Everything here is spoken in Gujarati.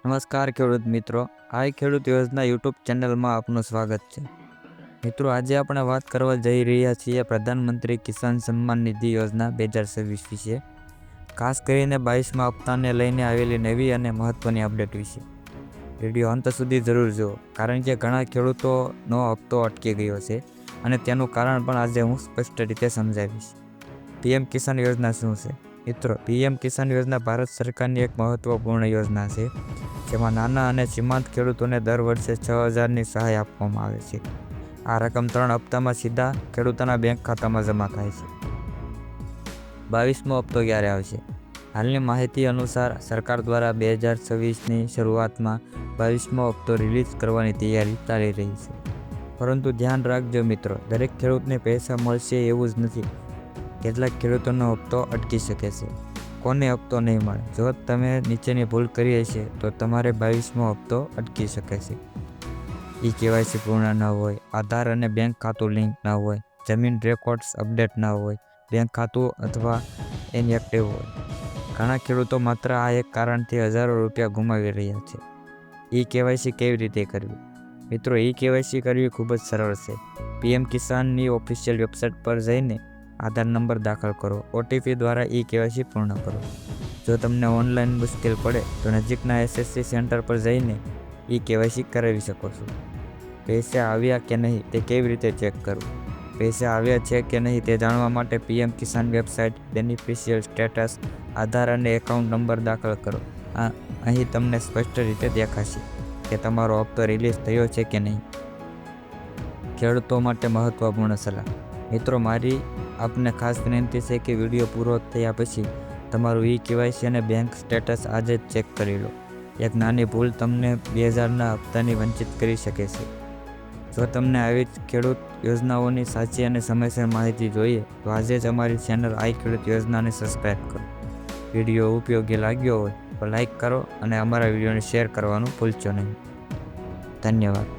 નમસ્કાર ખેડૂત મિત્રો, આ ખેડૂત યોજના યુટ્યુબ ચેનલમાં આપનું સ્વાગત છે. મિત્રો, આજે આપણે વાત કરવા જઈ રહ્યા છીએ પ્રધાનમંત્રી કિસાન સન્માન નિધિ યોજના 2026 વિશે. ખાસ કરીને 22મા હપ્તાને લઈને આવેલી નવી અને મહત્વની અપડેટ વિશે વિડીયો અંત સુધી જરૂર જુઓ, કારણ કે ઘણા ખેડૂતોનો હપ્તો અટકી ગયો છે અને તેનું કારણ પણ આજે હું સ્પષ્ટ રીતે સમજાવીશ. પીએમ કિસાન યોજના શું છે? મિત્રો, પીએમ કિસાન યોજના ભારત સરકારની એક મહત્વપૂર્ણ યોજના છે, જેમાં નાના અને સીમાંત ખેડૂતોને દર વર્ષે 6,000ની સહાય આપવામાં આવે છે. આ રકમ 3 હપ્તામાં સીધા ખેડૂતોના બેંક ખાતામાં જમા થાય છે. 22મો હપ્તો ક્યારે આવશે? હાલની માહિતી અનુસાર સરકાર દ્વારા 2026ની શરૂઆતમાં 22મો હપ્તો રિલીઝ કરવાની તૈયારી ચાલી રહી છે. પરંતુ ધ્યાન રાખજો મિત્રો, દરેક ખેડૂતને પૈસા મળશે એવું જ નથી. કેટલાક ખેડૂતોનો હપ્તો અટકી શકે છે. કોને હપ્તો નહીં મળે? જો તમે નીચેની ભૂલ કરી હશે તો તમારે 22મો હપ્તો અટકી શકે છે. KYC પૂર્ણ ન હોય, આધાર અને બેંક ખાતું લિંક ન હોય, જમીન રેકોર્ડ્સ અપડેટ ન હોય, બેંક ખાતું અથવા ઇનએક્ટિવ હોય. ઘણા ખેડૂતો માત્ર આ એક કારણથી હજારો રૂપિયા ગુમાવી રહ્યા છે. KYC કેવી રીતે કરવી? મિત્રો, KYC કરવી ખૂબ જ સરળ છે. પીએમ કિસાનની ઓફિશિયલ વેબસાઇટ પર જઈને આધાર નંબર દાખલ કરો, OTP દ્વારા KYC પૂર્ણ કરો. જો તમને ઓનલાઈન મુશ્કેલ પડે તો નજીકના SSC સેન્ટર પર જઈને KYC કરાવી શકો છો. પૈસા આવ્યા કે નહીં તે કેવી રીતે ચેક કરવું? પૈસા આવ્યા છે કે નહીં તે જાણવા માટે પીએમ કિસાન વેબસાઇટ, બેનિફિશિયલ સ્ટેટસ, આધાર અને એકાઉન્ટ નંબર દાખલ કરો. અહીં તમને સ્પષ્ટ રીતે દેખાશે કે તમારો હપ્તો રિલીઝ થયો છે કે નહીં. ખેડૂતો માટે મહત્વપૂર્ણ સલાહ. મિત્રો, મારી આપને ખાસ વિનંતી છે કે વિડીયો પૂરો થયા પછી તમારું KYC અને બેંક સ્ટેટસ આજે જ ચેક કરી લો. એક નાની ભૂલ તમને 2000ના હપ્તાની વંચિત કરી શકે છે. જો તમને આવી જ ખેડૂત યોજનાઓની સાચી અને સમયસર માહિતી જોઈએ તો આજે જ અમારી ચેનલ ખેડૂત યોજનાને સબસ્ક્રાઈબ કરો. વિડીયો ઉપયોગી લાગ્યો હોય તો લાઈક કરો અને અમારા વિડીયોને શેર કરવાનું ભૂલશો નહીં. ધન્યવાદ.